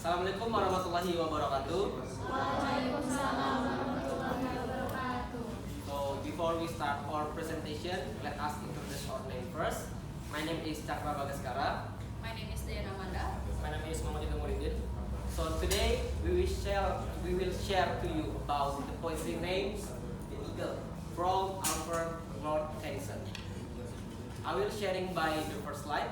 Assalamualaikum warahmatullahi wabarakatuh. Waalaikumsalam warahmatullahi wabarakatuh. So before we start our presentation, let us introduce our name first. My name is Cakra Bagaskara. My name is Diana Manda. My name is Muhammad Idham Muridin. So today we will share to you about the poetry names The Eagle from Alfred Lord Tennyson. I will sharing by the first slide.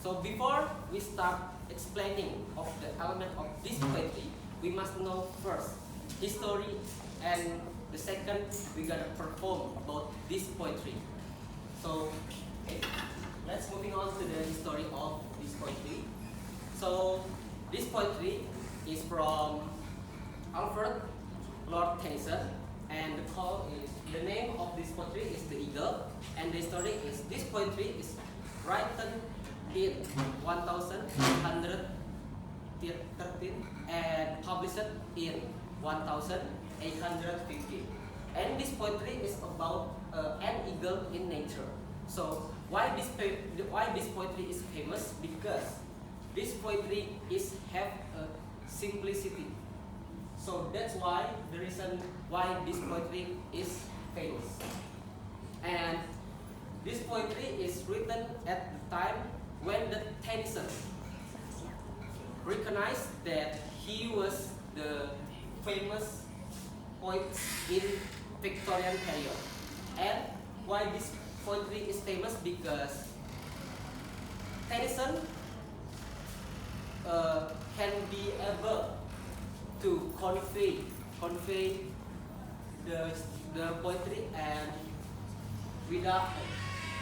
So before we start explaining of the element of this poetry, we must know first history, and the second we gotta perform about this poetry. So let's moving on to the history of this poetry. So this poetry is from Alfred Lord Tennyson, and the name of this poetry is The Eagle, and the story is this poetry is written in 1813 and published in 1850. And this poetry is about an eagle in nature. So why this poetry is famous? Because this poetry have a simplicity. So that's why the reason why this poetry is famous. And this poetry is written at the time when the Tennyson recognized that he was the famous poet in Victorian period. And why this poetry is famous? Because Tennyson can be able to convey the poetry, and without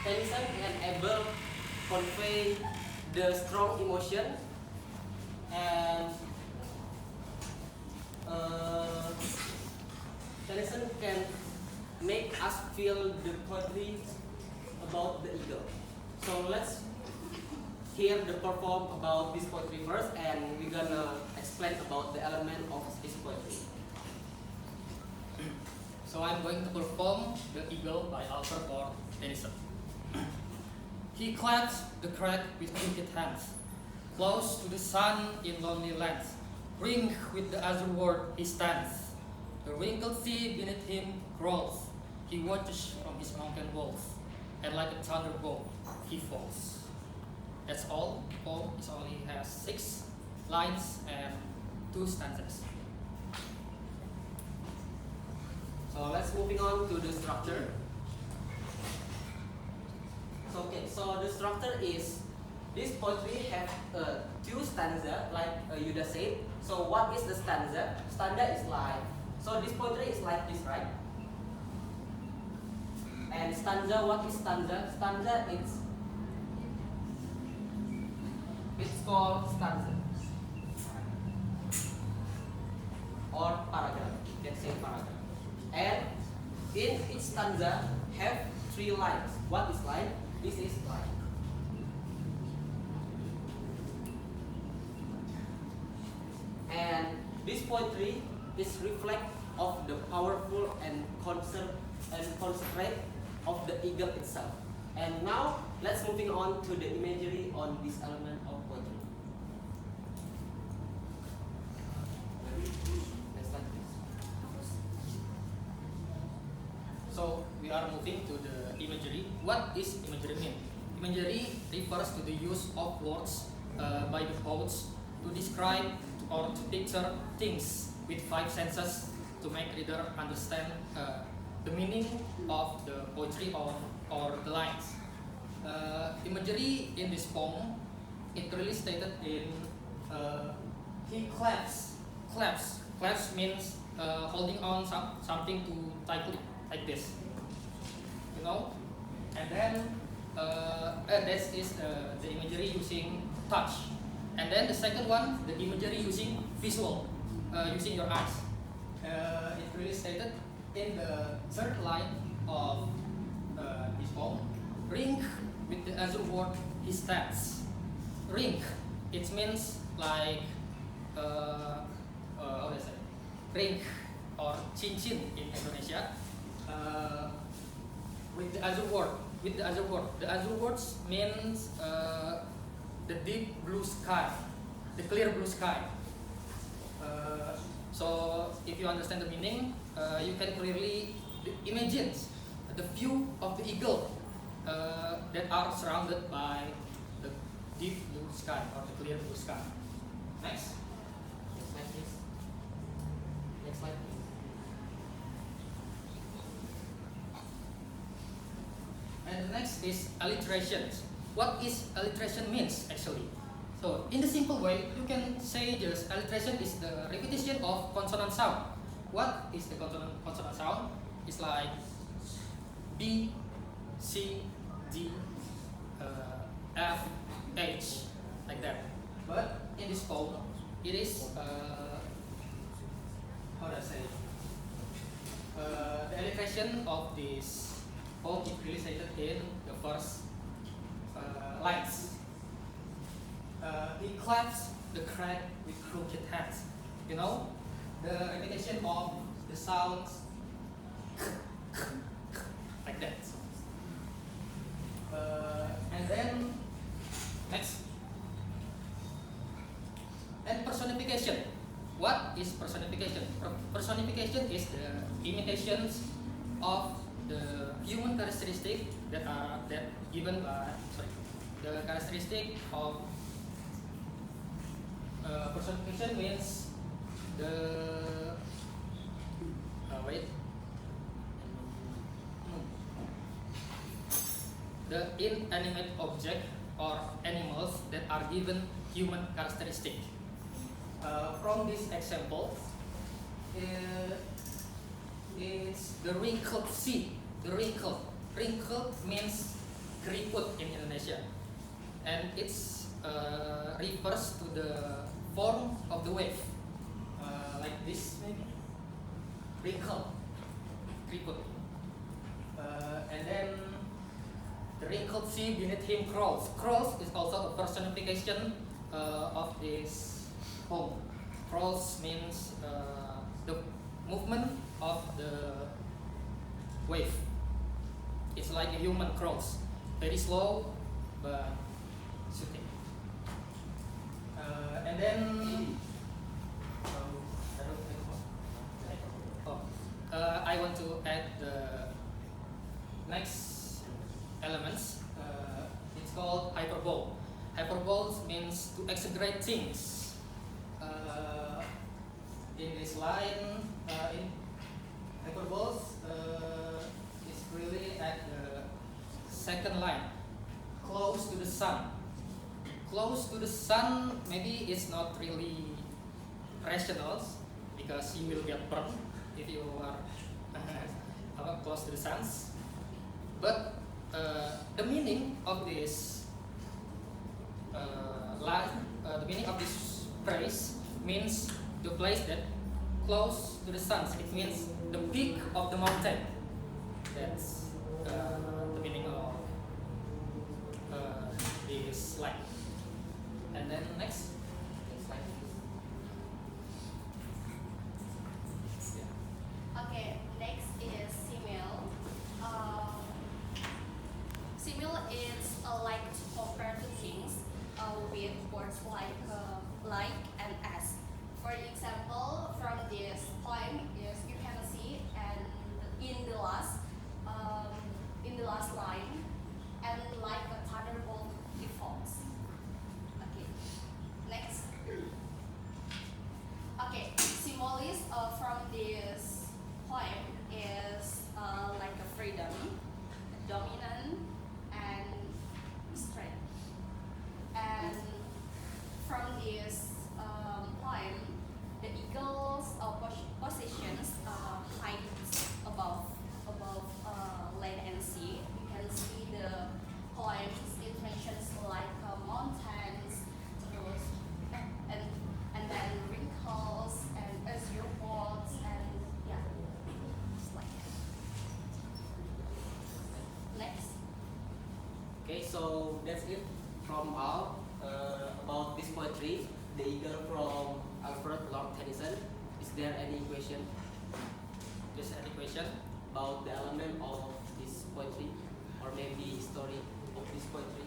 Tennyson can able convey the strong emotion, and Tennyson can make us feel the poetry about the eagle. So let's hear the perform about this poetry first, and we're gonna explain about the element of this poetry. So I'm going to perform The Eagle by Alfred Lord Tennyson. He clasped the crag with crooked hands, close to the sun in lonely lands. Ringed with the azure world he stands. The wrinkled sea beneath him crawls. He watches from his mountain walls, and like a thunderbolt he falls. That's all. The poem only has 6 lines and 2 stanzas. So let's moving on to the structure. So the structure is this poetry have 2 stanza, like Yuda said. So what is the stanza? Stanza is like, so this poetry is like this, right? And stanza, what is stanza? Stanza it's called stanza or paragraph. You can say paragraph. And in each stanza have 3 lines. What is line? This is line. And this poetry is reflect of the powerful and concentrate of the eagle itself. And now let's moving on to the imagery on this element of poetry. Next slide, please. So we are moving to the imagery. What is imagery mean? Imagery refers to the use of words by the poets to describe or to picture things with 5 senses to make reader understand the meaning of the poetry or the lines. Imagery in this poem, it really stated in he claps. Claps means holding on something too tightly, like this, you know. And then this is the imagery using touch. And then the second one, the imagery using visual, using your eyes. It really stated in the third line of this poem. Ring with the azure word he stands. Ring, it means like how do I say? Ring or cincin in Indonesia. With the azure word with the other word. The other words means the deep blue sky, the clear blue sky. So if you understand the meaning, you can clearly imagine the view of the eagle that are surrounded by the deep blue sky or the clear blue sky. Next. Next slide, please. Next slide, please. And the next is alliteration. What is alliteration means actually? So in the simple way, you can say just alliteration is the repetition of consonant sound. What is the consonant sound? It's like B, C, D, F, H, like that. But in this poem, it is how do I say? The alliteration of this poem is really stated in the first lines. He claps the crag with crooked hands. You know, the repetition of the sounds like that. And then next, and personification. What is personification? Personification is the imitations of the human characteristic that are given by the characteristic of personification means the the inanimate object or animals that are given human characteristic. From this example, is the wrinkled sea. The wrinkled means keriput in Indonesia, and it's refers to the form of the wave, like this maybe, wrinkle, keriput, and then the wrinkled sea beneath him crawls. Crawls is also a personification of this poem. Crawls means the movement of the wave. It's like a human crawls, very slow but soothing. And then I want to add the next elements. It's called hyperbole. Hyperbole means to exaggerate things. In this line, in hyperbole is really at the second line, close to the sun. Close to the sun maybe it's not really rational because you will get burned if you are close to the sun. But the meaning of this line, the meaning of this phrase means the place that close to the sun. It means the peak of the mountain. That's the meaning of this line. And then next slide. Okay, next is simile. Simile is like to compare two things with words like and as. For example, from this poem is you can see and in the last line and like a thunderbolt defaults. Okay, next. Okay, similes from this poem is like a freedom, dominant, and strength. And from this poem, the eagle's positions heights above land and sea. You can see the poem's intentions like mountains, terus, and then wrinkles and azure boards and yeah, just like that. Next. Okay, so that's it from all about this poetry, The Eagle from Alfred Lord Tennyson. Is there any question Is there any question? about the element of this poetry? or maybe story of this poetry?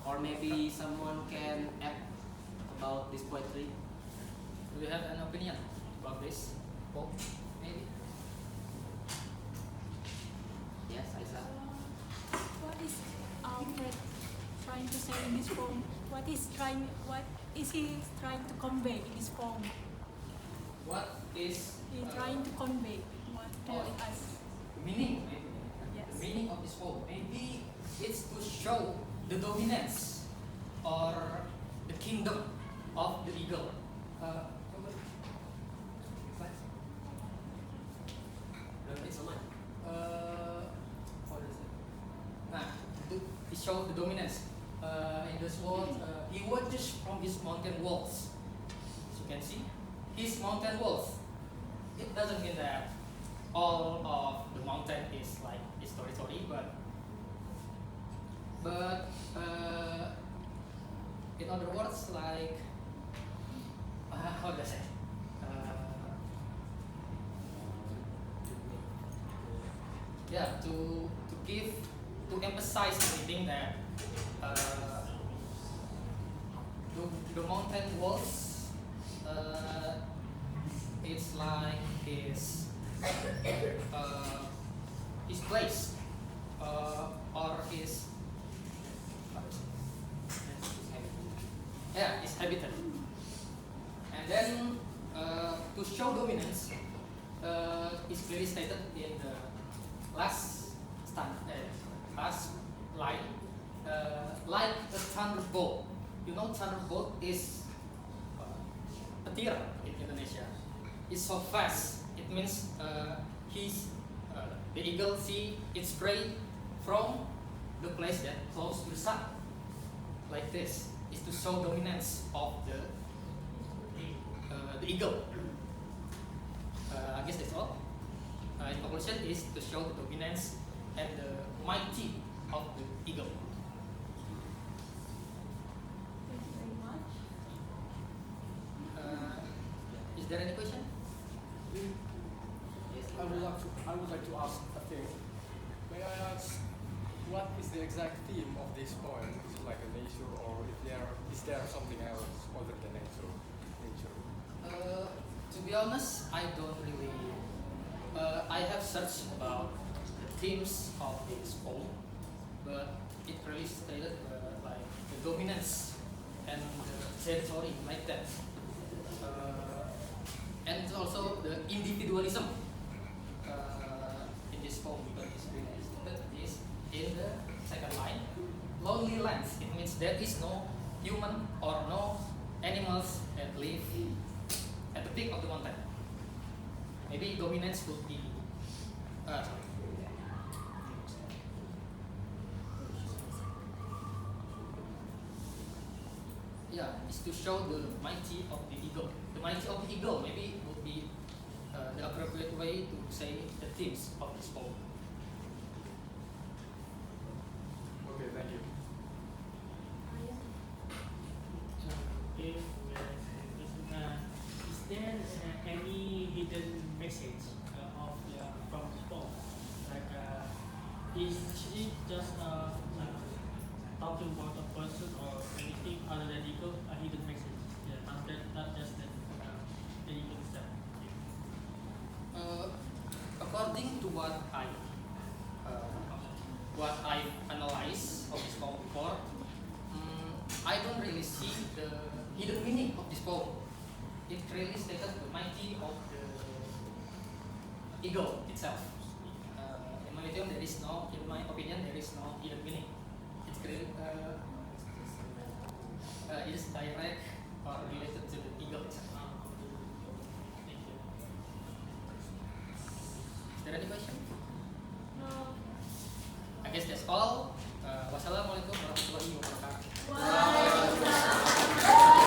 Or maybe someone can add about this poetry? Do you have an opinion about this poem? Maybe. Yes, Aisyah. What is Alfred trying to say in this poem? What is he trying to convey in this poem? What is He trying to convey what tell us? meaning? Maybe. Yes. The meaning of this poem. Maybe it's to show the dominance or the kingdom of the eagle. It's a man. What is it? Nah, to show the dominance. In this world, he watches from his mountain walls. As you can see, his mountain walls. It doesn't mean that all of the mountain is like story, but in other words, like how do I say? Yeah, to emphasize anything that the mountain walls, it's like his place or his his habitat. And then to show dominance, is clearly stated in the last line, like a thunderbolt. You know, thunderbolt is petir in Indonesia. It's so fast. It means the eagle see its prey from the place that close to the sun. Like this is to show dominance of the eagle. I guess that's all. In conclusion, is to show the dominance and the mighty of the eagle. Thank you very much. Is there any question? Yes. I would like to ask a thing. May I ask what is the exact theme of this poem? Is it like a nature, or is there something else other than nature? To be honest, I don't really. I have searched about the themes of this poem, but it really stated like the dominance and the territory, like that, and also the individualism in this poem, because it's really stated this in the second line. Lonely lands. It means there is no human or no animals that live at the peak of the mountain. Maybe dominance could be. Yeah, it's to show the mighty of the eagle. The mighty of the eagle maybe would be the appropriate way to say the themes of this poem. Okay, thank you. Okay, is there any hidden message from the poem? Like, is it just like talking about a person or anything other than equal, a hidden message? Yeah, not just the equal itself. According to what I analyzed of this poem before, I don't really see the hidden meaning of this poem. It clearly stated the mighty of the eagle itself. In my opinion, there is no hidden meaning. It's clearly it is direct or related to the eagle itself. Thank you. Is there any question? No. I guess that's all. Wassalamualaikum